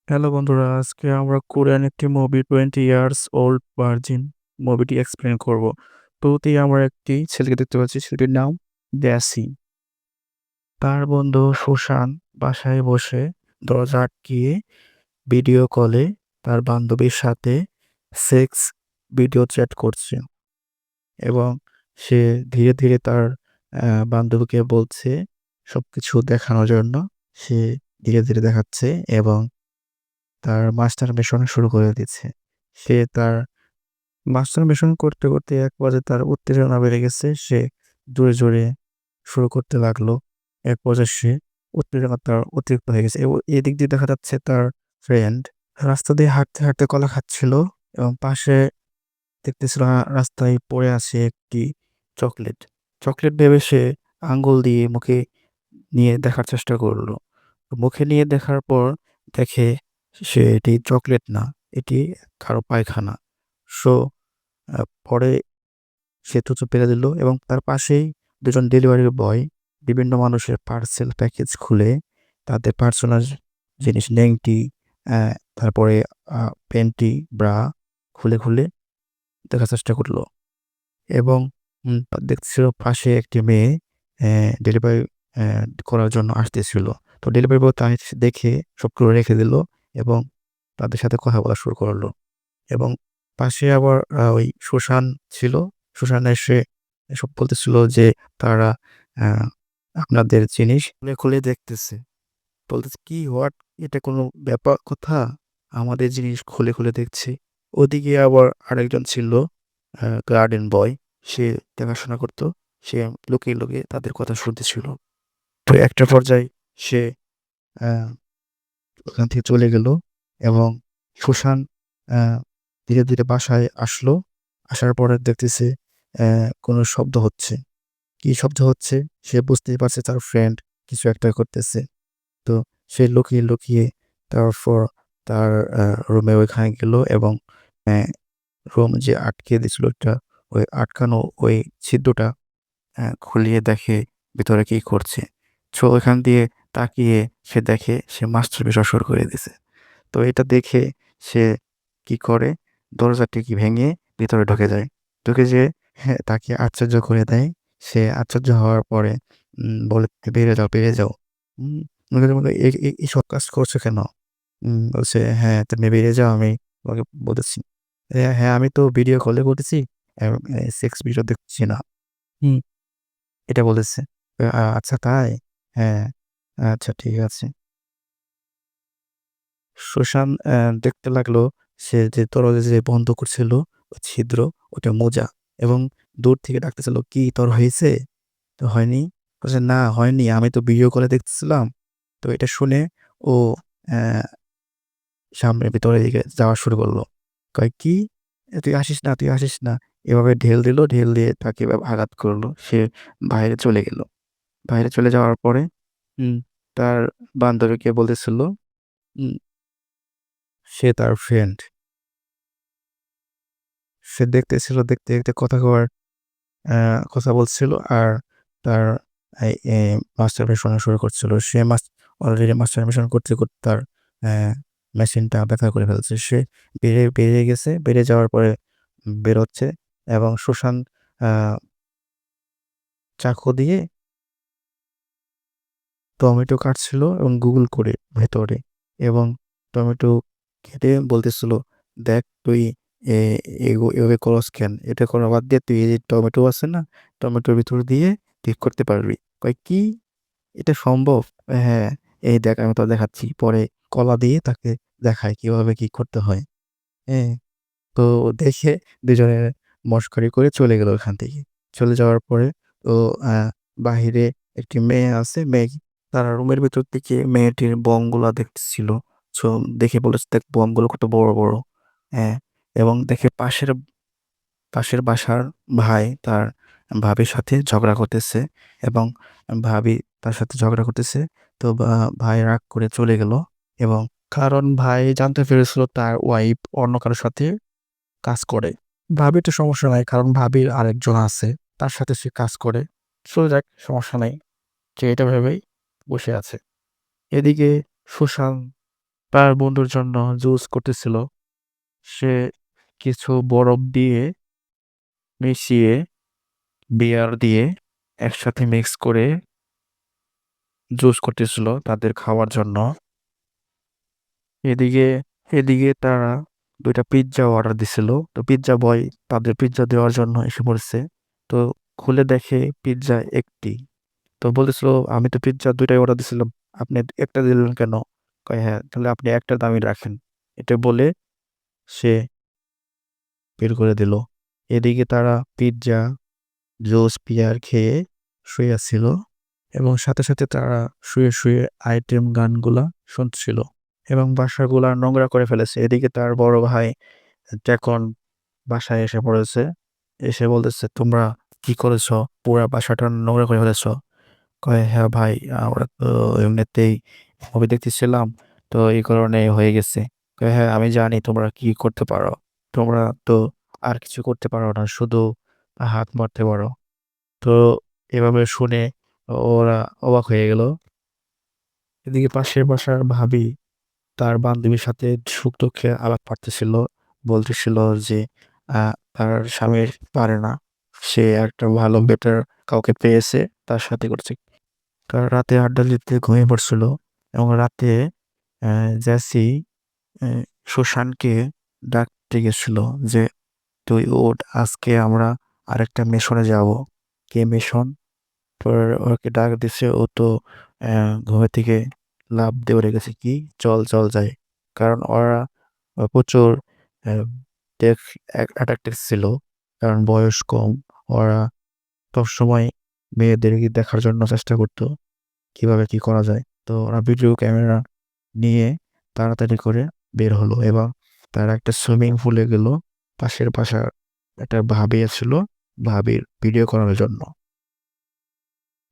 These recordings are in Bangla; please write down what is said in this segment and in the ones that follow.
হ্যালো বন্ধুরা, আজকে আমরা কোরিয়ান একটি মুভি 20 ইয়ার্স ওল্ড ভার্জিন মুভিটি এক্সপ্লেন করব। শুরুতেই আমরা একটি ছেলেকে দেখতে পাচ্ছি, ছেলেটির নাম ড্যাসি। তার বন্ধু সুশান বাসায় বসে দরজা আটকিয়ে ভিডিও কলে তার বান্ধবীর সাথে সেক্স ভিডিও চ্যাট করছে এবং সে ধীরে ধীরে তার বান্ধবীকে বলছে সবকিছু দেখানোর জন্য। সে ধীরে ধীরে দেখাচ্ছে এবং তার মাস্টারবেশন শুরু করে দিচ্ছে। সে তার মাস্টারবেশন করতে, করতে এক পর্যায়ে তার উত্তেজনা বেড়ে গেছে। সে জোরে, জোরে শুরু করতে লাগলো। এক পর্যায়ে সে উত্তেজনা তার অতিরিক্ত হয়ে গেছে এবং এদিক দিয়ে দেখা যাচ্ছে তার ফ্রেন্ড রাস্তা দিয়ে হাঁটতে, হাঁটতে কলা খাচ্ছিল এবং পাশে দেখতেছিল রাস্তায় পড়ে আছে একটি চকলেট। চকলেট ভেবে সে আঙ্গুল দিয়ে মুখে নিয়ে দেখার চেষ্টা করল। মুখে নিয়ে দেখার পর দেখে এটি চকলেট না, এটি কারো পায়খানা। সো পরে সে থুথু ফেলে দিল এবং তার পাশেই দুজন ডেলিভারি বয় বিভিন্ন মানুষের পার্সেল প্যাকেজ খুলে তাদের পার্সোনাল জিনিস নেংটি, তারপরে প্যান্টি, ব্রা খুলে, খুলে দেখার চেষ্টা করল এবং দেখছিল পাশে একটি মেয়ে ডেলিভারি করার জন্য আসতেছিল। তো ডেলিভারি বয় তাই দেখে সবগুলো রেখে দিল এবং তাদের সাথে কথা বলা শুরু করল এবং পাশে আবার ওই সুশান ছিল। সুশান এসে এসব বলতেছিল যে তারা আ আপনাদের জিনিস খুলে, খুলে দেখতেছে। বলতেছে, "কি হোয়াট? এটা কোনো ব্যাপার কথা? আমাদের জিনিস খুলে, খুলে দেখছে।" ওদিকে আবার আরেকজন ছিল গার্ডেন বয়। সে দেখাশোনা করত। সে লুকিয়ে, লুকিয়ে তাদের কথা শুনতেছিল। তো একটা পর্যায়ে সে আ ওখান থেকে চলে গেল এবং সুশান আ ধীরে, ধীরে বাসায় আসলো। আসার পরে দেখতেছে কোনো শব্দ হচ্ছে। কি শব্দ হচ্ছে? সে বুঝতেই পারছে তার ফ্রেন্ড কিছু একটা করতেছে। তো সে লুকিয়ে, লুকিয়ে তারপর তার রুমে ওইখানে গেল এবং অ্যা রুম যে আটকে দিছিল ওইটা, ওই আটকানো ওই ছিদ্রটা খুলিয়ে দেখে ভিতরে কি করছে। সো ওইখান দিয়ে তাকিয়ে সে দেখে সে মাস্টারবেশন শুরু করে দিছে। তো এটা দেখে সে কি করে দরজাটি ভেঙে ভিতরে ঢুকে যায়। ঢুকে যেয়ে তাকে আশ্চর্য করে দেয়। সে আশ্চর্য হওয়ার পরে বলে, "বেরিয়ে যাও, বেরিয়ে যাও।" উম বলে, বলে, "এসব কাজ করছো কেন?" বলছে, "হ্যাঁ, তুমি বেরিয়ে যাও, আমি তোমাকে বলেছি।" হ্যাঁ, আমি তো ভিডিও কলে বলেছি। এবং সেক্স ভিডিও দেখছি না।" হুম, এটা বলেছে। আচ্ছা তাই? হ্যাঁ, আচ্ছা ঠিক আছে।" সুশান দেখতে লাগলো সে যে দরজা যে বন্ধ করছিল ওই ছিদ্র, ওটা মোজা এবং দূর থেকে ডাকতেছিল, "কি তোর হয়েছে?" তো হয়নি? বলছে, "না হয়নি। আমি তো ভিডিও কলে দেখতেছিলাম।" তো এটা শুনে ও অ্যা সামনের ভিতরের দিকে যাওয়া শুরু করলো। কয়, "কি? তুই আসিস না, তুই আসিস না।" এভাবে ঢেল দিল, ঢেল দিয়ে তাকে এভাবে আঘাত করলো। সে বাইরে চলে গেল। বাইরে চলে যাওয়ার পরে হুম, তার বান্ধবীকে বলতেছিল উম সে তার ফ্রেন্ড। সে দেখতেছিল, দেখতে, দেখতে কথা বলছিল আর তার এই মাস্টারবেশন শুরু করছিল। সে অলরেডি মাস্টারবেশন করতে, করতে তার অ্যা মেশিনটা ব্যথা করে ফেলছে। সে বেরিয়ে গেছে। বেরিয়ে যাওয়ার পরে বেরোচ্ছে এবং সুশান আ চাকু দিয়ে টমেটো কাটছিল এবং গুগল করে ভেতরে এবং টমেটো কেটে বলতেছিল, "দেখ তুই এ এভাবে করস কেন? এটা করা বাদ দিয়ে তুই এই যে টমেটো আছে না? টমেটোর ভিতর দিয়ে ঠিক করতে পারবি।" কয়, "কি? এটা সম্ভব?" "হ্যাঁ, এই দেখ আমি তোকে দেখাচ্ছি।" পরে কলা দিয়ে তাকে দেখায় কিভাবে কি করতে হয়। হ্যাঁ? তো দেখে দুজনে মশকরি করে চলে গেল ওখান থেকে। চলে যাওয়ার পরে ও আ বাহিরে একটি মেয়ে আছে। মেয়ে তারা রুমের ভেতর থেকে মেয়েটির বমগুলা দেখতেছিল। সো দেখে বলেছে, "দেখ বমগুলো কত বড়, বড়।" হ্যাঁ? এবং দেখে পাশের বাসার ভাই তার ভাবির সাথে ঝগড়া করতেছে এবং ভাবি তার সাথে ঝগড়া করতেছে। তো ভাই রাগ করে চলে গেল এবং কারণ ভাই জানতে পেরেছিল তার ওয়াইফ অন্য কারো সাথে কাজ করে। ভাবির তো সমস্যা নাই। কারণ ভাবির আরেকজন আছে। তার সাথে সে কাজ করে। চলে যাক সমস্যা নাই। সে এটা ভেবেই বসে আছে। এদিকে সুশান্ত তার বন্ধুর জন্য জুস করতেছিল। সে কিছু বরফ দিয়ে মিশিয়ে বিয়ার দিয়ে একসাথে মিক্স করে জুস করতেছিল তাদের খাওয়ার জন্য। এদিকে এদিকে তারা ২ টা পিজ্জা অর্ডার দিছিল। তো পিজ্জা বয় তাদের পিজ্জা দেওয়ার জন্য এসে পড়েছে। তো খুলে দেখে পিজ্জা ১ টি। তো বলতেছিল, "আমি তো পিজ্জা ২ টাই অর্ডার দিছিলাম। আপনি ১ টা দিলেন কেন?" কয়, "হ্যাঁ, তাহলে আপনি ১ টার দামই রাখেন।" এটা বলে সে বের করে দিল। এদিকে তারা পিজ্জা, জুস, বিয়ার খেয়ে শুয়ে ছিল এবং সাথে, সাথে তারা শুয়ে আইটেম গানগুলা শুনছিল এবং বাসাগুলা নোংরা করে ফেলেছে। এদিকে তার বড় ভাই টেকন বাসায় এসে পড়েছে। এসে বলতেছে, "তোমরা কি করেছ? পুরা বাসাটা নোংরা করে ফেলেছ।" কয়, "হ্যাঁ ভাই, আমরা তো এমনিতেই মুভি দেখতেছিলাম। তো এই কারণে হয়ে গেছে।" কয়, "হ্যাঁ, আমি জানি তোমরা কি করতে পারো। তোমরা তো আর কিছু করতে পারো না। শুধু হাত মারতে পারো।" তো এভাবে শুনে ওরা অবাক হয়ে গেল। এদিকে পাশের বাসার ভাবি তার বান্ধবীর সাথে সুখ-দুঃখে আলাপ পাড়তেছিল। বলতেছিল যে আ তার স্বামী পারে না। সে একটা ভালো বেটার কাউকে পেয়েছে, তার সাথে করছে। তারা রাতে আড্ডা দিতে ঘুমিয়ে পড়ছিল এবং রাতে অ্যা জেসি অ্যা সুশানকে ডাকতে গেছিল যে, "তুই ওঠ, আজকে আমরা আরেকটা মিশনে যাবো।" "কি মিশন?" পরে ওকে ডাক দিছে। ও তো অ্যা ঘুমের থেকে লাফ দিয়ে উঠে গেছে, "কি? চল, চল যাই।" কারণ ওরা প্রচুর অ্যা দেখ অ্যাট্রাক্টিভ ছিল। কারণ বয়স কম। ওরা সবসময় মেয়েদেরকে দেখার জন্য চেষ্টা করত। কিভাবে কি করা যায়। তো ওরা ভিডিও ক্যামেরা নিয়ে তাড়াতাড়ি করে বের হলো এবং তারা একটা সুইমিং পুলে গেল। পাশের বাসার একটা ভাবি ছিল, ভাবির ভিডিও করার জন্য।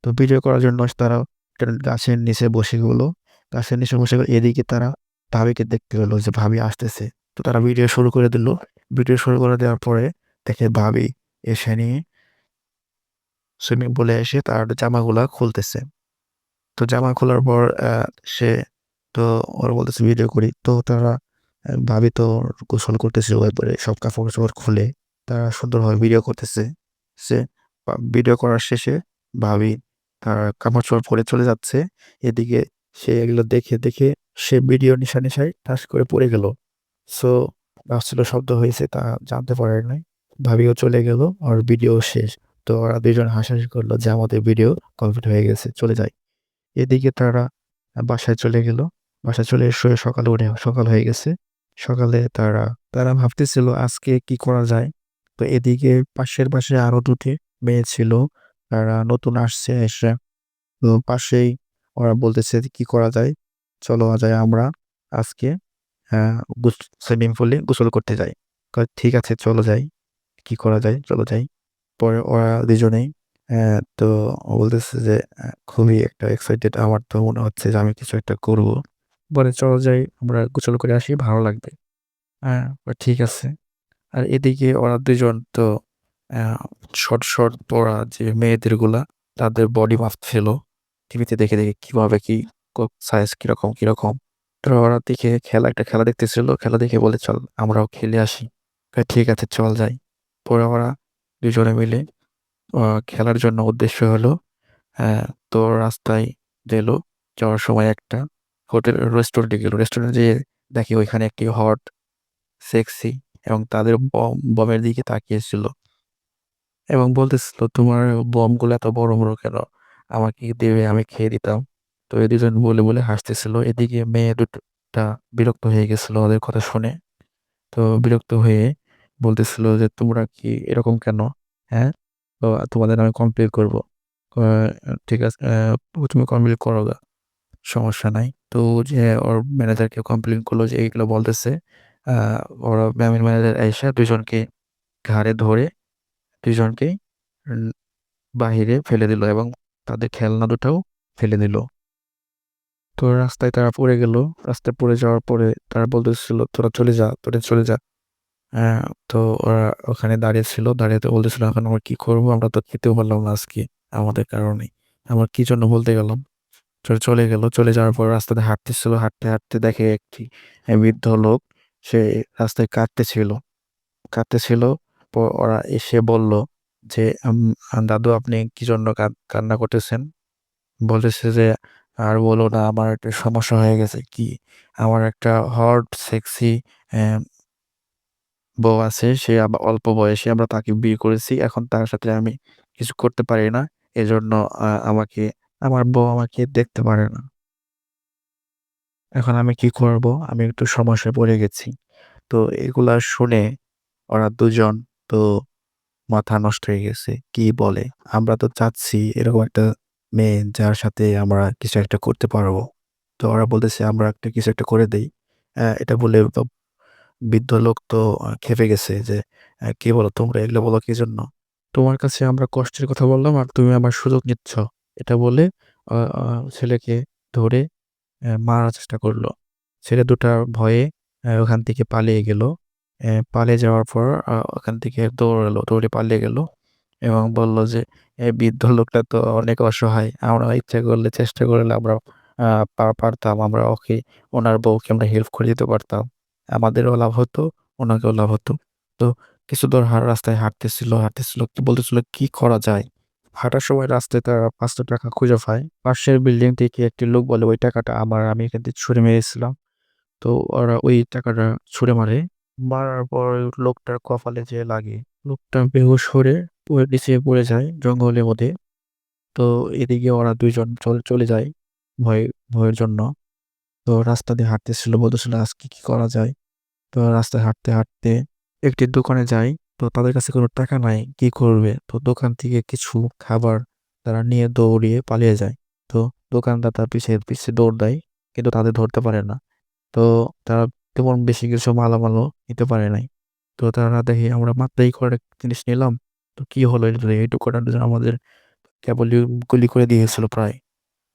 তো ভিডিও করার জন্য তারা একটা গাছের নিচে বসে গেল। গাছের নিচে বসে গেল। এদিকে তারা ভাবিকে দেখতে পেল যে ভাবি আসতেছে। তো তারা ভিডিও শুরু করে দিল। ভিডিও শুরু করে দেওয়ার পরে দেখে ভাবি এসে নিয়ে সুইমিং পুলে এসে তার জামাগুলা খুলতেছে। তো জামা খোলার পর সে তো ওরা বলতেছে ভিডিও করি। তো তারা ভাবি তো গোসল করতেছিল একবারে সব কাপড়-চোপড় খুলে তারা সুন্দরভাবে ভিডিও করতেছে। সে ভিডিও করার শেষে ভাবি তার কাপড়-চোপড় পরে চলে যাচ্ছে। এদিকে সে এগুলো দেখে সে ভিডিও নেশায় ঠাস করে পড়ে গেল। সো ভাবছিল শব্দ হয়েছে তা জানতে পারে নাই। ভাবিও চলে গেল। ওর ভিডিও শেষ। তো ওরা ২ জন হাসাহাসি করল যে আমাদের ভিডিও কমপ্লিট হয়ে গেছে। চলে যাই। এদিকে তারা বাসায় চলে গেল। বাসায় চলে এসে সকালে উঠে সকাল হয়ে গেছে। সকালে তারা ভাবতেছিল আজকে কি করা যায়? তো এদিকে পাশের বাসায় আরো ২ টি মেয়ে ছিল। তারা নতুন আসছে এসে। তো পাশেই ওরা বলতেছে যে, "কি করা যায়? চলো যাই আমরা আজকে আ সুইমিং পুলে গোসল করতে যাই।" কয়, "ঠিক আছে চলো যাই। কি করা যায়? চলো যাই।" পরে ওরা ২ জনেই তো ও বলতেছে যে খুবই একটা এক্সাইটেড। আমার তো মনে হচ্ছে যে আমি কিছু একটা করব। বলে, "চলো যাই আমরা গোসল করে আসি, ভালো লাগবে।" ঠিক আছে। আর এদিকে ওরা ২ জন তো অ্যা শর্ট পরা যে মেয়েদেরগুলা তাদের বডি মাপছিল। টিভিতে দেখে কিভাবে কি সাইজ কিরকম। তো ওরা দেখে একটা খেলা দেখতেছিল। খেলা দেখে বলে, "চল আমরাও খেলে আসি।" ঠিক আছে চল যাই। পরে ওরা ২ জনে মিলে আ খেলার জন্য উদ্দেশ্য হলো তো রাস্তায় গেল। যাওয়ার সময় একটা রেস্টুরেন্টে গেল। রেস্টুরেন্টে যেয়ে দেখে ওইখানে একটি হট, সেক্সি এবং তাদের বমের দিকে তাকিয়েছিল এবং বলতেছিল, "তোমার বমগুলো এত বড় কেন? আমাকে দিবে, আমি খেয়ে দিতাম।" তো এই ২ জন বলে হাসতেছিল। এদিকে মেয়ে দুটা বিরক্ত হয়ে গেছিল ওদের কথা শুনে। তো বিরক্ত হয়ে বলতেছিল যে, "তোমরা কি এরকম কেন? হ্যাঁ? তো তোমাদের আমি কমপ্লেইন করব।" কয়, "ঠিক আছে, তুমি কমপ্লেইন করো গা। সমস্যা নাই।" তো যে ওর ম্যানেজারকে কমপ্লেইন করলো যে এইগুলো বলতেছে। আ ওরা ম্যামের ম্যানেজার আইসা ২ জনকে ঘাড়ে ধরে ২ জনকেই উম বাহিরে ফেলে দিল এবং তাদের খেলনা দুটাও ফেলে দিল। তো রাস্তায় তারা পড়ে গেল। রাস্তায় পড়ে যাওয়ার পরে তারা বলতেছিল, তোরা চলে যা।" হ্যাঁ, তো ওরা ওখানে দাঁড়িয়ে ছিল। দাঁড়িয়ে তো বলতেছিল, "এখন আমরা কি করব? আমরা তো খেতেও পারলাম না আজকে আমাদের কারণেই।" আমরা কি জন্য বলতে গেলাম? চলে গেল। চলে যাওয়ার পর রাস্তাতে হাঁটতেছিল। হাঁটতে, হাঁটতে দেখে একটি বৃদ্ধ লোক সে রাস্তায় কাঁদতেছিল। কাঁদতেছিল। ওরা এসে বলল যে, দাদু আপনি কি জন্য কান্না করতেছেন?" বলতেছে যে, "আর বলো না আমার একটা সমস্যা হয়ে গেছে।" "কি?" "আমার একটা হট সেক্সি অ্যা বউ আছে। সে অল্প বয়সী। আমরা তাকে বিয়ে করেছি। এখন তার সাথে আমি কিছু করতে পারি না। এজন্য আমাকে আমার বউ আমাকে দেখতে পারে না। এখন আমি কি করব? আমি একটু সমস্যায় পড়ে গেছি।" তো এগুলা শুনে ওরা দুজন তো মাথা নষ্ট হয়ে গেছে। কি বলে? আমরা তো চাচ্ছি এরকম একটা মেয়ে যার সাথে আমরা কিছু একটা করতে পারবো। তো ওরা বলতেছে আমরা একটা কিছু একটা করে দেই। এটা বলে বৃদ্ধ লোক তো ক্ষেপে গেছে যে, "কি বলো তোমরা এগুলো বলো কিজন্য? তোমার কাছে আমরা কষ্টের কথা বললাম আর তুমি আমার সুযোগ নিচ্ছ।" এটা বলে আ আ ছেলেকে ধরে মারার চেষ্টা করল। ছেলে দুটার ভয়ে ওখান থেকে পালিয়ে গেল। পালিয়ে যাওয়ার পর ওখান থেকে দৌড়ালো, দৌড়ে পালিয়ে গেল এবং বলল যে, বৃদ্ধ লোকটা তো অনেক অসহায়। আমরা ইচ্ছা করলে চেষ্টা করলে আমরা আ পারতাম। আমরা উনার বউকে আমরা হেল্প করে দিতে পারতাম। আমাদেরও লাভ হতো, উনাকেও লাভ হতো।" তো কিছু দূর রাস্তায় হাঁটতেছিল, হাঁটতেছিল। বলতেছিল, "কি করা যায়?" হাঁটার সময় রাস্তায় তারা ৳৫০০ খুঁজে পায়। পাশের বিল্ডিং থেকে একটি লোক বলে, "ওই টাকাটা আমার। আমি এখান থেকে ছুঁড়ে মেরেছিলাম।" তো ওরা ওই টাকাটা ছুঁড়ে মারে। মারার পর লোকটার কপালে যেয়ে লাগে। লোকটা বেহুঁশ হয়ে নিচে পড়ে যায় জঙ্গলের মধ্যে। তো এদিকে ওরা ২ জন চলে যায় ভয়ে ভয়ের জন্য। তো রাস্তা দিয়ে হাঁটতেছিল বলতেছিল, "আজকে কি করা যায়?" তো রাস্তায় হাঁটতে, হাঁটতে একটি দোকানে যায়। তো তাদের কাছে কোনো টাকা নাই। কি করবে? তো দোকান থেকে কিছু খাবার তারা নিয়ে দৌড়িয়ে পালিয়ে যায়। তো দোকানদার তার পিছে, পিছে দৌড় দেয়। কিন্তু তাদের ধরতে পারে না। তো তারা তেমন বেশি কিছু মালামালও নিতে পারে নাই। তো তারা দেখে আমরা মাত্র এই কয়টা জিনিস নিলাম। তো কি হলো এইটুকু করার জন্য আমাদের কেবলই গুলি করে দিয়েছিল প্রায়।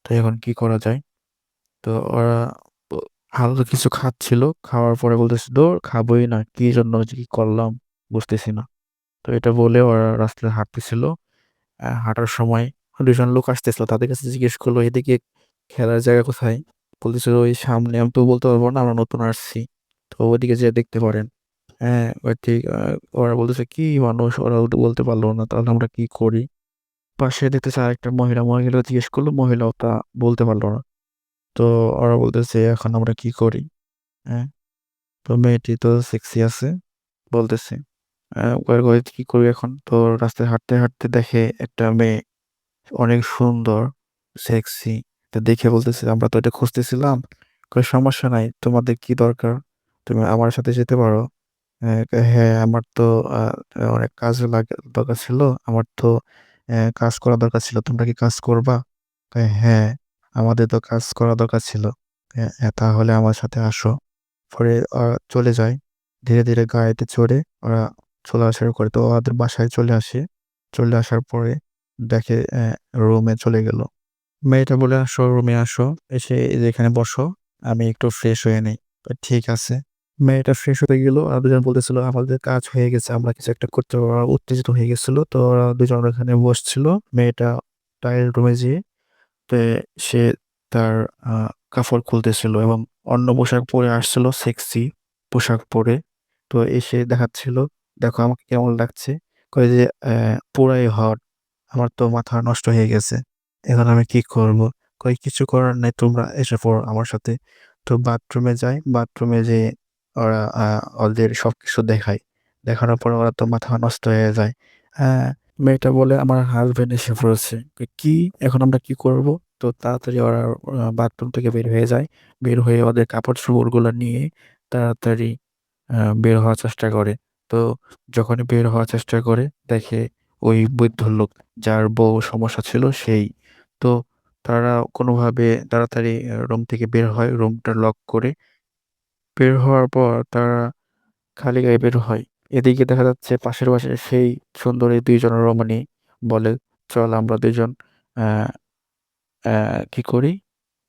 তো এখন কি করা যায়? তো ওরা ও হালকা কিছু খাচ্ছিল। খাওয়ার পরে বলতেছে, "ধুর খাবোই না। কি জন্য যে কি করলাম বুঝতেছি না।" তো এটা বলে ওরা রাস্তায় হাঁটতেছিল। হাঁটার সময় ২ জন লোক আসতেছিল। তাদের কাছে জিজ্ঞেস করলো, "এদিকে খেলার জায়গা কোথায়?" বলতেছিল, "ওই সামনে।" আমি তো বলতে পারব না, আমরা নতুন আসছি। তো ওদিকে যেয়ে দেখতে পারেন। হ্যাঁ, ওই ঠিক ওরা বলতেছে, "কি মানুষ?" ওরা বলতে পারল না। তাহলে আমরা কি করি? পাশে দেখতেছি আরেকটা মহিলা। মহিলাকে জিজ্ঞেস করলো, মহিলাও তা বলতে পারল না। তো ওরা বলতেছে, "এখন আমরা কি করি?" হ্যাঁ? তো মেয়েটি তো সেক্সি আছে বলতেছে। কয় কি করি এখন? তো রাস্তায় হাঁটতে, হাঁটতে দেখে একটা মেয়ে অনেক সুন্দর, সেক্সি। তো দেখে বলতেছে, "আমরা তো এটা খুঁজতেছিলাম।" কয়, "সমস্যা নাই। তোমাদের কি দরকার? তুমি আমার সাথে যেতে পারো।" কয়, "হ্যাঁ, আমার তো আ অনেক কাজে দরকার ছিল। আমার তো কাজ করা দরকার ছিল। তোমরা কি কাজ করবা?" কয়, "হ্যাঁ, আমাদের তো কাজ করা দরকার ছিল। তাহলে আমার সাথে আসো।" পরে চলে যায়। ধীরে, ধীরে গাড়িতে চড়ে ওরা চলে আসা শুরু করে। তো ওদের বাসায় চলে আসে। চলে আসার পরে দেখে রুমে চলে গেল। মেয়েটা বলে, "আসো, রুমে আসো। এসে এই যে এখানে বসো। আমি একটু ফ্রেশ হয়ে নেই।" ঠিক আছে। মেয়েটা ফ্রেশ হতে গেল। ওরা দুজন বলতেছিল, "আমাদের কাজ হয়ে গেছে। আমরা কিছু একটা করতে পারবো।" ওরা উত্তেজিত হয়ে গেছিল। তো ওরা দুজন ওখানে বসছিল। মেয়েটা ট্রায়াল রুমে যেয়ে তে সে তার আ কাপড় খুলতেছিল এবং অন্য পোশাক পরে আসছিল সেক্সি পোশাক পরে। তো এসে দেখাচ্ছিল, "দেখো আমাকে কেমন লাগছে?" কয় যে, পুরাই হট। আমার তো মাথা নষ্ট হয়ে গেছে। এখন আমি কি করব?" কয়, "কিছু করার নাই। তোমরা এসে পড়ো আমার সাথে।" তো বাথরুমে যায়। বাথরুমে যেয়ে ওরা ওদের সবকিছু দেখায়। দেখানোর পর ওরা তো মাথা নষ্ট হয়ে যায়। হ্যাঁ, মেয়েটা বলে, "আমার হাসব্যান্ড এসে পড়েছে।" কই, "কি? এখন আমরা কি করব?" তো তাড়াতাড়ি ওরা বাথরুম থেকে বের হয়ে যায়। বের হয়ে ওদের কাপড়-চোপড়গুলা নিয়ে তাড়াতাড়ি বের হওয়ার চেষ্টা করে। তো যখনই বের হওয়ার চেষ্টা করে দেখে ওই বৃদ্ধ লোক যার বউ সমস্যা ছিল সেই। তো তারা কোনোভাবে তাড়াতাড়ি রুম থেকে বের হয়। রুমটা লক করে বের হওয়ার পর তারা খালি গায়ে বের হয়। এদিকে দেখা যাচ্ছে পাশের বাসায় সেই সুন্দরী ২ জন রমণী বলে, "চল আমরা ২ জন অ্যা অ্যা কি করি?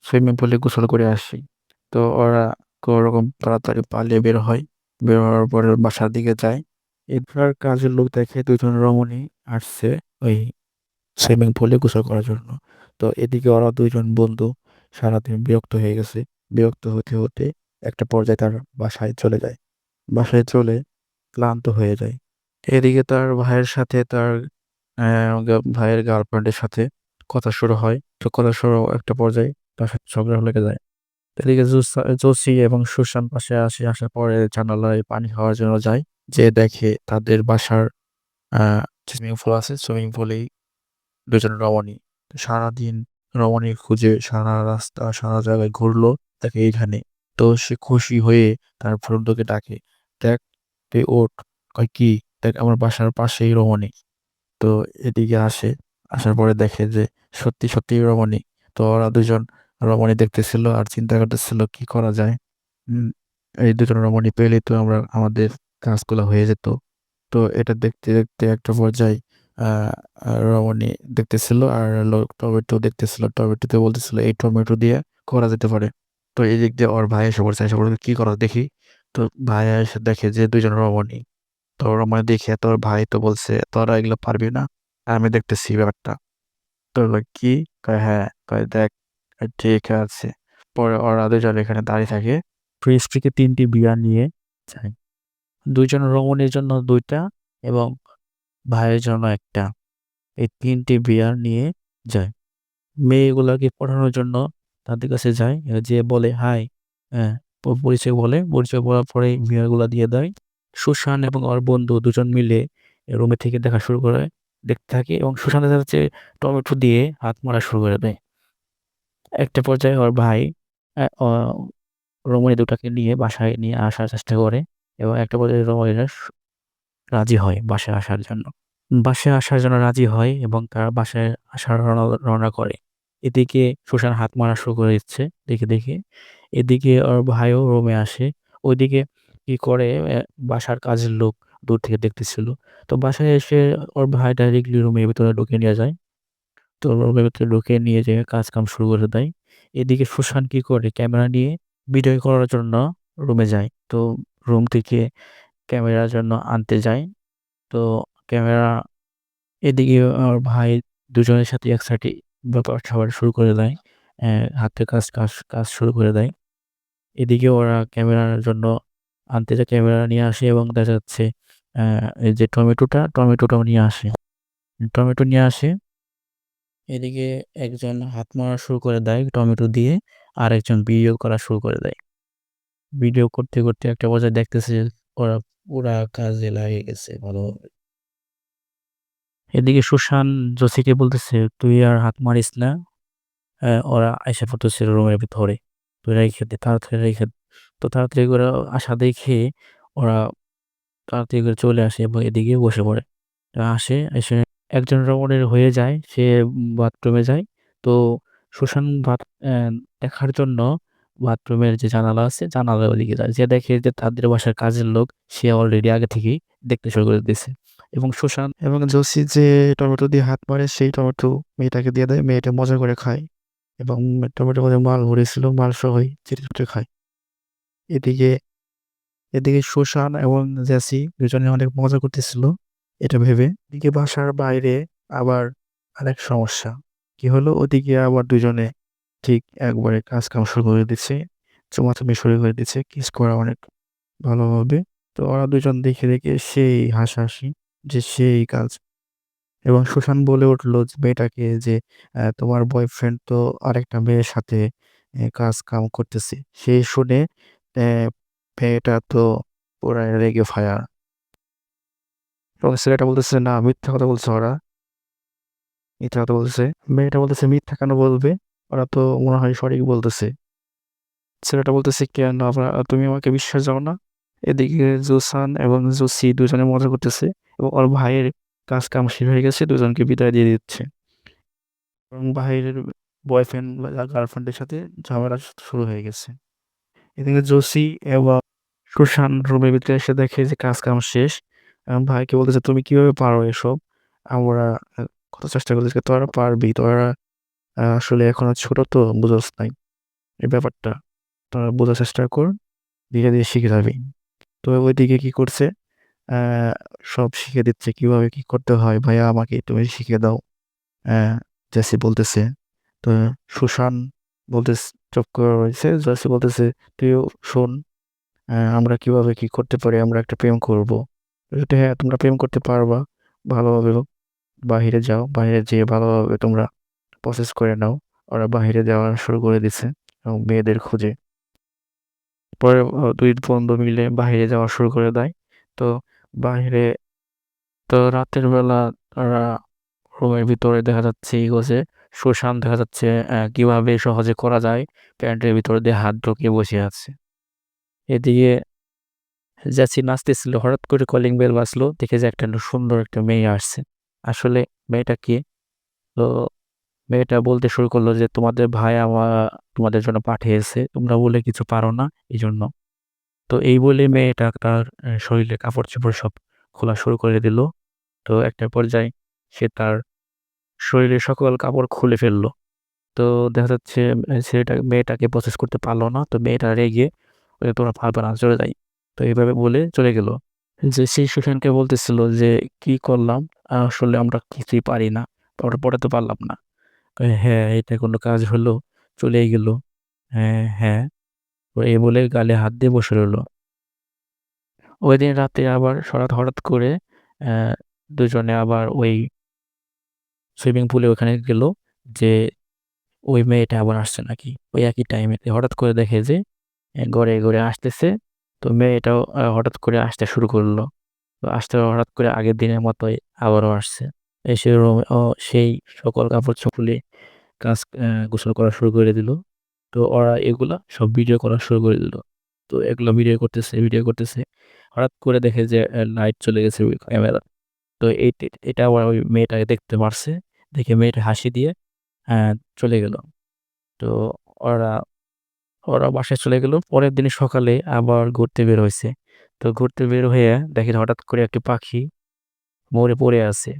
সুইমিং পুলে গোসল করে আসি।" তো ওরা কোনরকম তাড়াতাড়ি পালিয়ে বের হয়। বের হওয়ার পরে বাসার দিকে যায়। এবার কাজের লোক দেখে ২ জন রমণী আসছে ওই সুইমিং পুলে গোসল করার জন্য। তো এদিকে ওরা ২ জন বন্ধু সারাদিন বিরক্ত হয়ে গেছে। বিরক্ত হতে, হতে একটা পর্যায়ে তার বাসায় চলে যায়। বাসায় চলে ক্লান্ত হয়ে যায়। এদিকে তার ভাইয়ের সাথে তার ভাইয়ের গার্লফ্রেন্ডের সাথে কথা শুরু হয়। তো কথা শুরু একটা পর্যায়ে তার সাথে ঝগড়া লেগে যায়। এদিকে জোসি এবং সুশান্ত পাশে আসার পরে জানালায় পানি খাওয়ার জন্য যায়। যেয়ে দেখে তাদের বাসার সুইমিং পুল আছে। সুইমিং পুলেই দুজন রমণী। তো সারাদিন রমণী খুঁজে সারা রাস্তা, সারা জায়গায় ঘুরলো, দেখে এইখানে। তো সে খুশি হয়ে তার বন্ধুকে ডাকে, "দেখ, তুই ওঠ।" কয়, "কি?" "দেখ, আমার বাসার পাশেই রমণী।" তো এদিকে আসে। আসার পরে দেখে যে সত্যি, সত্যিই রমণী। তো ওরা ২ জন রমণী দেখতেছিল আর চিন্তা করতেছিল কি করা যায়। উম এই ২ জন রমণী পেলেই তো আমাদের কাজগুলা হয়ে যেত। তো এটা দেখতে, দেখতে একটা পর্যায়ে আ আ রমণী দেখতেছিল আর হলো টমেটো দেখতেছিল। টমেটোতে বলতেছিল, "এই টমেটো দিয়ে করা যেতে পারে।" তো এদিক দিয়ে ওর ভাই এসে পড়ছে। এসে বলল, "কি করা দেখি?" তো ভাই এসে দেখে যে ২ জন রমণী। তো রমণী দেখে তোর ভাই তো বলছে, "তোরা এগুলো পারবি না। আমি দেখতেছি ব্যাপারটা।" তো বলল, "কি?" কয়, "হ্যাঁ।" কয়, "দেখ, ঠিক আছে।" পরে ওরা ২ জন এখানে দাঁড়িয়ে থাকে। ফ্রিজ থেকে ৩ টি বিয়ার নিয়ে যায়। ২ জন রমণীর জন্য ২ টা এবং ভাইয়ের জন্য ১ টা। এই ৩ টি বিয়ার নিয়ে যায়। মেয়েগুলাকে পটানোর জন্য তাদের কাছে যায়। যেয়ে বলে, "হাই।" হ্যাঁ, পরিচয় বলে। পরিচয় বলার পরেই বিয়ারগুলা দিয়ে দেয়। সুশান এবং ওর বন্ধু ২ জন মিলে রুমে থেকে দেখা শুরু করে। দেখতে থাকে এবং সুশান দেখা যাচ্ছে টমেটো দিয়ে হাত মারা শুরু করে দেয়। একটা পর্যায়ে ওর ভাই অ্যা অ রমণী দুটাকে নিয়ে বাসায় নিয়ে আসার চেষ্টা করে এবং একটা পর্যায়ে রমণীরা রাজি হয় বাসায় আসার জন্য। বাসায় আসার জন্য রাজি হয় এবং তারা বাসায় আসার রওনা করে। এদিকে সুশান হাত মারা শুরু করে দিচ্ছে দেখে, দেখে। এদিকে ওর ভাইও রুমে আসে। ওইদিকে কি করে বাসার কাজের লোক দূর থেকে দেখতেছিল। তো বাসায় এসে ওর ভাই ডাইরেক্টলি রুমের ভিতরে ঢুকে নিয়ে যায়। তো রুমের ভেতরে ঢুকে নিয়ে যেয়ে কাজ-কাম শুরু করে দেয়। এদিকে সুশান কি করে ক্যামেরা নিয়ে ভিডিও করার জন্য রুমে যায়। তো রুম থেকে ক্যামেরার জন্য আনতে যায়। তো ক্যামেরা এদিকে আমার ভাই দুজনের সাথে একসাথে ব্যাপার-স্যাপার শুরু করে দেয়। হাতে কাজ শুরু করে দেয়। এদিকে ওরা ক্যামেরার জন্য আনতে যায়, ক্যামেরা নিয়ে আসে এবং দেখা যাচ্ছে অ্যা এই যে টমেটোটাও নিয়ে আসে। টমেটো নিয়ে আসে। এদিকে একজন হাত মারা শুরু করে দেয় টমেটো দিয়ে, আরেকজন ভিডিও করা শুরু করে দেয়। ভিডিও করতে, করতে একটা পর্যায়ে দেখতেছে যে ওরা পুরা কাজে লাগে গেছে ভালোভাবে। এদিকে সুশান জসিকে বলতেছে, "তুই আর হাত মারিস না।" ওরা আইসা পড়তেছে রুমের ভিতরে। "তুই রাইখা দে, তাড়াতাড়ি রাইখা দে।" তো তাড়াতাড়ি করে আসা দেখে ওরা তাড়াতাড়ি করে চলে আসে এবং এদিকে বসে পড়ে। এসে একজন রমণীর হয়ে যায়। সে বাথরুমে যায়। তো সুশান অ্যা দেখার জন্য বাথরুমের যে জানালা আছে, জানালার ওদিকে যায়। যেয়ে দেখে যে তাদের বাসার কাজের লোক সে অলরেডি আগে থেকেই দেখতে শুরু করে দিছে। এবং সুশান এবং জসি যে টমেটো দিয়ে হাত মারে সেই টমেটো মেয়েটাকে দিয়ে দেয়। মেয়েটা মজা করে খায় এবং টমেটোর মধ্যে মাল ভরেছিল, মাল সহই চেটে, চুটে খায়। এদিকে এদিকে সুশান এবং জেসি দুজনে অনেক মজা করতেছিল এটা ভেবে। এদিকে বাসার বাইরে আবার আরেক সমস্যা। কি হলো? ওদিকে আবার দুজনে ঠিক একবারে কাজ-কাম শুরু করে দিচ্ছে। চুমাচুমি শুরু করে দিচ্ছে। কিস করা অনেক ভালোভাবে। তো ওরা দুজন দেখে, দেখে সেই হাসাহাসি যে সেই কাজ। এবং সুশান বলে উঠল যে মেয়েটাকে যে, তোমার বয়ফ্রেন্ড তো আরেকটা মেয়ের সাথে কাজ-কাম করতেছে।" সে শুনে অ্যা মেয়েটা তো পুরাই রেগে ফায়ার। এবং ছেলেটা বলতেছে, "না, মিথ্যা কথা বলছে ওরা। মিথ্যা কথা বলতেছে।" মেয়েটা বলতেছে, "মিথ্যা কেন বলবে? ওরা তো মনে হয় সঠিক বলতেছে।" ছেলেটা বলতেছে, "কেন তুমি আমাকে বিশ্বাস দাও না?" এদিকে জোসান এবং জোসি দুজনে মজা করতেছে এবং ওর ভাইয়ের কাজ-কাম শেষ হয়ে গেছে। দুজনকে বিদায় দিয়ে দিচ্ছে। এবং ভাইয়ের বয়ফ্রেন্ড বা গার্লফ্রেন্ডের সাথে ঝামেলা শুরু হয়ে গেছে। এদিকে জোসি এবং সুশান রুমের ভিতরে এসে দেখে যে কাজ-কাম শেষ। ভাইকে বলতেছে, "তুমি কিভাবে পারো এসব?" আমরা কত চেষ্টা করতেছি, "তোরা পারবি। তোরা আসলে এখনো ছোট তো, বুঝোস নাই এই ব্যাপারটা। তোরা বোঝার চেষ্টা কর। ধীরে, ধীরে শিখে যাবি।" তো ওইদিকে কি করছে, অ্যা সব শিখে দিচ্ছে কিভাবে কি করতে হয়। "ভাইয়া আমাকে তুমি শিখিয়ে দাও।" অ্যা জেসি বলতেছে। তো সুশান বলতেছে, চুপ করে রয়েছে। জেসি বলতেছে, "তুইও শোন, আমরা কিভাবে কি করতে পারি? আমরা একটা প্রেম করব।" বলছে, "হ্যাঁ, তোমরা প্রেম করতে পারবা। ভালোভাবে বাহিরে যাও। বাহিরে যেয়ে ভালোভাবে তোমরা প্রসেস করে নাও।" ওরা বাহিরে যাওয়া শুরু করে দিছে এবং মেয়েদের খোঁজে। পরে ২ বন্ধু মিলে বাহিরে যাওয়া শুরু করে দেয়। তো বাহিরে তো রাতের বেলা তারা রুমের ভিতরে দেখা যাচ্ছে ইগোছে সুশান্ত দেখা যাচ্ছে কিভাবে সহজে করা যায় প্যান্টের ভিতরে দিয়ে হাত ঢুকিয়ে বসে আছে। এদিকে জ্যাসি নাচতেছিল, হঠাৎ করে কলিং বেল বাজলো, দেখে যে একটা সুন্দর একটা মেয়ে আসছে। আসলে মেয়েটা কে? তো মেয়েটা বলতে শুরু করলো যে তোমাদের ভাই তোমাদের জন্য পাঠিয়েছে, তোমরা বলে কিছু পারো না এই জন্য। তো এই বলে মেয়েটা তার শরীরে কাপড় চোপড় সব খোলা শুরু করে দিল। তো একটা পর্যায়ে সে তার শরীরের সকল কাপড় খুলে ফেললো। তো দেখা যাচ্ছে মেয়েটাকে প্রসেস করতে পারলো না। তো মেয়েটা রেগে তোমরা পারবে না, চলে যাই। তো এইভাবে বলে চলে গেল। যে সেই সুশানকে বলতেছিল যে কি করলাম? আসলে আমরা কিছুই পারি না। ওটা পড়াতে পারলাম না। কয়, "হ্যাঁ, এটা কোনো কাজ হলো? চলেই গেল।" "হ্যাঁ, হ্যাঁ।" তো এই বলে গালে হাত দিয়ে বসে রইল। ঐদিন রাতে আবার হঠাৎ করে অ্যা দুজনে আবার ওই সুইমিং পুলে ওখানে গেল যে ওই মেয়েটা আবার আসছে নাকি। ওই একই টাইমেতে হঠাৎ করে দেখে যে গড়ে আসতেছে। তো মেয়েটাও হঠাৎ করে আসতে শুরু করল। তো আসতে হঠাৎ করে আগের দিনের মতোই আবারও আসছে। এসে সেই সকল কাপড়-চোপড় খুলে গোসল করা শুরু করে দিল। তো ওরা এগুলা সব ভিডিও করা শুরু করে দিল। তো এগুলো ভিডিও করতেছে। হঠাৎ করে দেখে যে লাইট চলে গেছে ওই ক্যামেরার। তো এটা আবার ওই মেয়েটাকে দেখতে পারছে। দেখে মেয়েটা হাসি দিয়ে অ্যা চলে গেল। তো ওরা ওরা বাসায় চলে গেল। পরের দিন সকালে আবার ঘুরতে বের হইছে। তো ঘুরতে বের হয়ে দেখে হঠাৎ করে একটি পাখি মরে পড়ে আছে।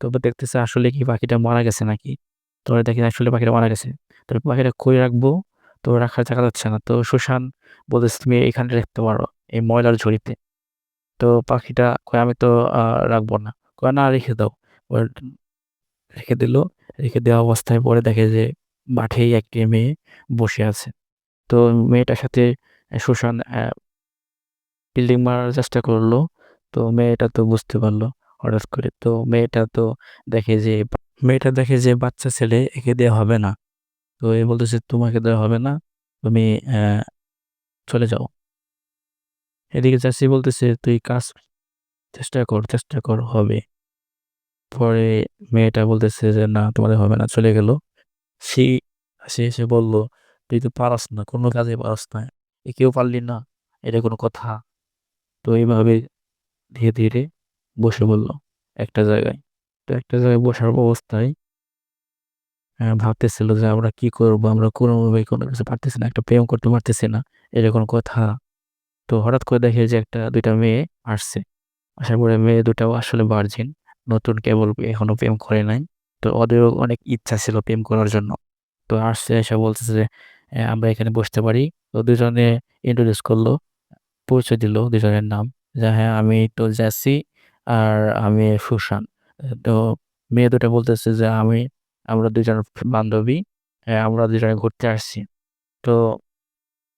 তো দেখতেছে আসলে কি পাখিটা মারা গেছে নাকি? তো ওরা দেখে আসলে পাখিটা মারা গেছে। তো পাখিটা কই রাখবো? তো রাখার জায়গা যাচ্ছে না। তো সুশান বলতেছে, "তুমি এখানে রাখতে পারো, এই ময়লার ঝুড়িতে।" তো পাখিটা কয়, "আমি তো আ রাখবো না।" কয়, "না রেখে দাও।" ওর রেখে দিল। রেখে দেওয়া অবস্থায় পরে দেখে যে মাঠেই একটি মেয়ে বসে আছে। তো মেয়েটার সাথে সুশান ফিল্ডিং মারার চেষ্টা করলো। তো মেয়েটা তো বুঝতে পারল হঠাৎ করে। তো দেখে যে মেয়েটা দেখে যে বাচ্চা ছেলে, একে দেয়া হবে না। তো এ বলতেছে, "তোমাকে দেওয়া হবে না। তুমি চলে যাও।" এদিকে চাচী বলতেছে, "তুই চেষ্টা কর হবে।" পরে মেয়েটা বলতেছে যে, "না, তোমাদের হবে না।" চলে গেল। সে সে এসে বলল, "তুই তো পারস না, কোনো কাজেই পারস না। একেও পারলি না, এটা কোনো কথা?" তো এইভাবে ধীরে বসে পড়ল একটা জায়গায়। তো একটা জায়গায় বসার অবস্থায় ভাবতেছিল যে আমরা কি করব? আমরা কোনোভাবেই কোনো কিছু পারতেছি না। একটা প্রেম করতে পারতেছি না। এটা কোনো কথা? তো হঠাৎ করে দেখে যে ২ টা মেয়ে আসছে। আসার পরে মেয়ে দুটাও আসলে ভার্জিন। নতুন কেবল এখনো প্রেম করে নাই। তো ওদেরও অনেক ইচ্ছা ছিল প্রেম করার জন্য। তো আসছে এসে বলতেছে যে, "আমরা এখানে বসতে পারি?" তো দুজনে ইন্ট্রোডিউস করল। পরিচয় দিল দুজনের নাম। যে, "হ্যাঁ, আমি তো জেসি আর আমি সুশান।" তো মেয়ে দুটা বলতেছে যে, আমরা ২ জন বান্ধবী। আমরা ২ জনে ঘুরতে আসছি।" তো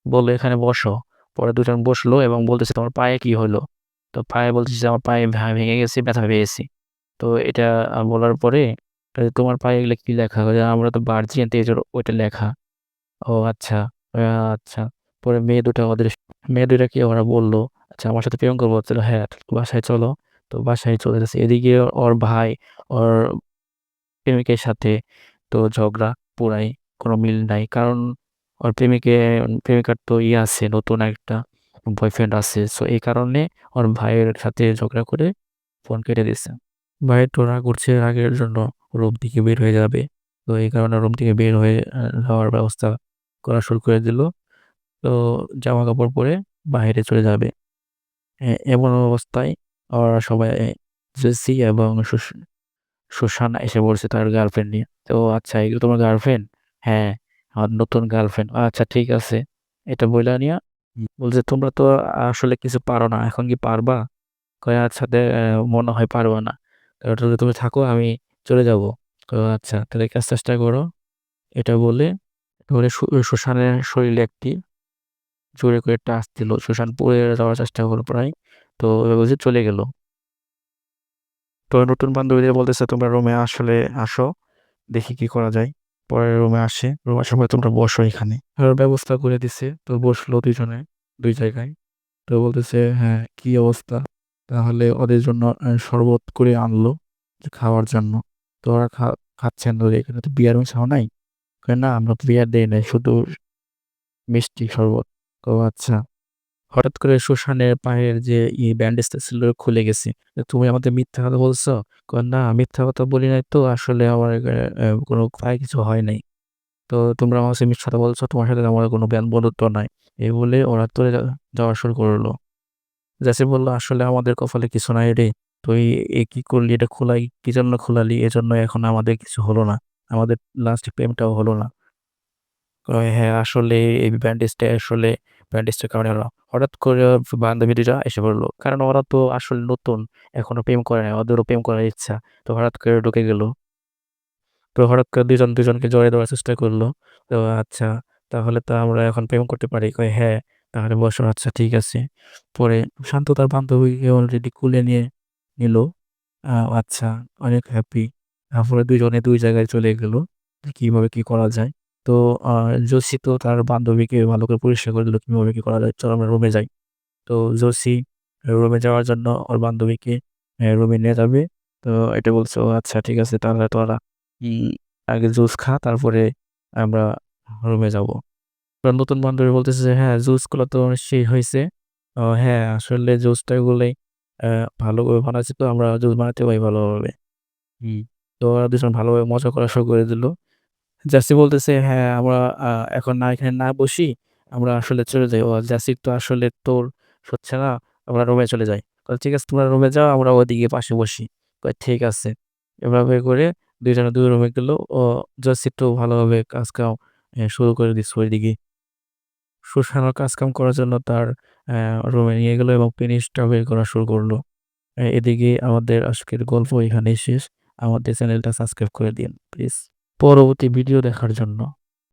বলল, "এখানে বসো।" পরে ২ জন বসলো এবং বলতেছে, "তোমার পায়ে কি হলো?" তো পায়ে বলতেছে যে, "আমার পায়ে ভেঙে গেছে, ব্যথা পেয়েছি।" তো এটা বলার পরে, "তোমার পায়ে এগুলা কি লেখা?" কয় যে, "আমরা তো ভার্জিন, তো এজন্য ওইটা লেখা।" ও আচ্ছা, আচ্ছা। পরে মেয়ে ২ টাকে ওরা বলল, "আচ্ছা, আমার সাথে প্রেম করবো?" বলছিল, "হ্যাঁ, বাসায় চলো।" তো বাসায় চলে যাচ্ছে। এদিকে ওর ভাই ওর প্রেমিকের সাথে তো ঝগড়া পুরাই, কোনো মিল নাই। কারণ ওর প্রেমিকার তো আছে, নতুন একটা বয়ফ্রেন্ড আছে। সো এই কারণে ওর ভাইয়ের সাথে ঝগড়া করে ফোন কেটে দিছে। ভাই তো রাগ উঠছে, রাগের জন্য রুম থেকে বের হয়ে যাবে। তো এই কারণে রুম থেকে বের হয়ে যাওয়ার ব্যবস্থা করা শুরু করে দিল। তো জামাকাপড় পরে বাহিরে চলে যাবে। এমন অবস্থায় ওরা সবাই জেসি এবং সুসান এসে পড়ছে তার গার্লফ্রেন্ড নিয়ে। তো, "আচ্ছা, এগুলো তোমার গার্লফ্রেন্ড?" "হ্যাঁ, আমার নতুন গার্লফ্রেন্ড।" "আচ্ছা, ঠিক আছে।" এটা বইলা নিয়া বলছে, "তোমরা তো আসলে কিছু পারো না। এখন কি পারবা?" কয়, "আচ্ছা, মনে হয় পারবা না। তাহলে তুমি থাকো, আমি চলে যাবো।" তো, "আচ্ছা, তাহলে চেষ্টা করো।" এটা বলে ধরে সুশানের শরীরে একটি জোরে করে টাচ দিল। সুশান পড়ে যাওয়ার চেষ্টা করলো প্রায়। তো এভাবে যে চলে গেল। তো নতুন বান্ধবীদের বলতেছে, "তোমরা রুমে আসলে আসো। দেখি কি করা যায়।" পরে রুমে আসে। রুমে আসার পরে, "তোমরা বসো এখানে।" ওর ব্যবস্থা করে দিছে। তো বসলো ২ জনে ২ জায়গায়। তো বলতেছে, "হ্যাঁ, কি অবস্থা?" তাহলে ওদের জন্য শরবত করে আনলো খাওয়ার জন্য। তো ওরা খাচ্ছেন। তো এখানে তো বিয়ার মিশাও নাই। কয়, "না, আমরা তো বিয়ার দেই নাই। শুধু মিষ্টি শরবত।" ও আচ্ছা। হঠাৎ করে সুশানের পায়ের যে ব্যান্ডেজটা ছিল খুলে গেছে। "তুমি আমাদের মিথ্যা কথা বলছো?" কয়, "না, মিথ্যা কথা বলি নাই তো। আসলে আমার কোনো পায়ে কিছু হয় নাই। তো তোমরা আমার কাছে মিথ্যা কথা বলছো। তোমার সাথে আমার কোনো বন্ধুত্ব নাই।" এই বলে ওরা চলে যাওয়া শুরু করলো। জেসি বলল, "আসলে আমাদের কপালে কিছু নাই রে। তুই কি করলি? এটা কি জন্য খোলালি? এজন্য এখন আমাদের কিছু হলো না। আমাদের লাস্ট প্রেমটাও হলো না।" কয়, "হ্যাঁ, আসলে এই ব্যান্ডেজটার কারণে হলো।" হঠাৎ করে ওর বান্ধবী ২ টা এসে পড়ল। কারণ ওরা তো আসলে নতুন, এখনো প্রেম করে নাই। ওদেরও প্রেম করার ইচ্ছা। তো হঠাৎ করে ঢুকে গেল। তো হঠাৎ করে ২ জন ২ জনকে জড়িয়ে ধরার চেষ্টা করল। তো আচ্ছা, "তাহলে তো আমরা এখন প্রেম করতে পারি?" কয়, "হ্যাঁ, তাহলে বসো।" আচ্ছা, ঠিক আছে। পরে শান্ত তার বান্ধবীকে অলরেডি কুলে নিয়ে নিল। আচ্ছা, অনেক হ্যাপি। তারপরে ২ জনে ২ জায়গায় চলে গেল। যে কিভাবে কি করা যায়। তো আ জসি তো তার বান্ধবীকে ভালো করে পরিষ্কার করে দিল কিভাবে কি করা যায়। "চল আমরা রুমে যাই।" তো জসি রুমে যাওয়ার জন্য ওর বান্ধবীকে রুমে নিয়ে যাবে। তো এটা বলছে, "ও আচ্ছা, ঠিক আছে। তাহলে তোরা উম আগে জুস খা, তারপরে আমরা রুমে যাবো।" তো নতুন বান্ধবী বলতেছে যে, "হ্যাঁ, জুসগুলো তো সেই হইছে। হ্যাঁ, আসলে জুসটা এগুলোই আ ভালোভাবে বানাইছে তো আমরা জুস বানাতে পারি ভালোভাবে।" হুম। তো ওরা ২ জন ভালোভাবে মজা করা শুরু করে দিল। জাসি বলতেছে, "হ্যাঁ, আমরা এখন এখানে না বসি, আমরা আসলে চলে যাই।" জাসির তো আসলে তোর হচ্ছে না, আমরা রুমে চলে যাই। কয়, "ঠিক আছে, তোমরা রুমে যাও, আমরা ওদিকে পাশে বসি।" কয়, "ঠিক আছে।" এভাবে করে ২ জনে ২ রুমে গেল। জাসি তো ভালোভাবে কাজ-কাম শুরু করে দিচ্ছে ওইদিকে। সুশানও কাজ-কাম করার জন্য তার রুমে নিয়ে গেল এবং পেনিসটা বের করা শুরু করল। এদিকে আমাদের আজকের গল্প এখানেই শেষ। আমাদের চ্যানেলটা সাবস্ক্রাইব করে দিন প্লিজ। পরবর্তী ভিডিও দেখার জন্য।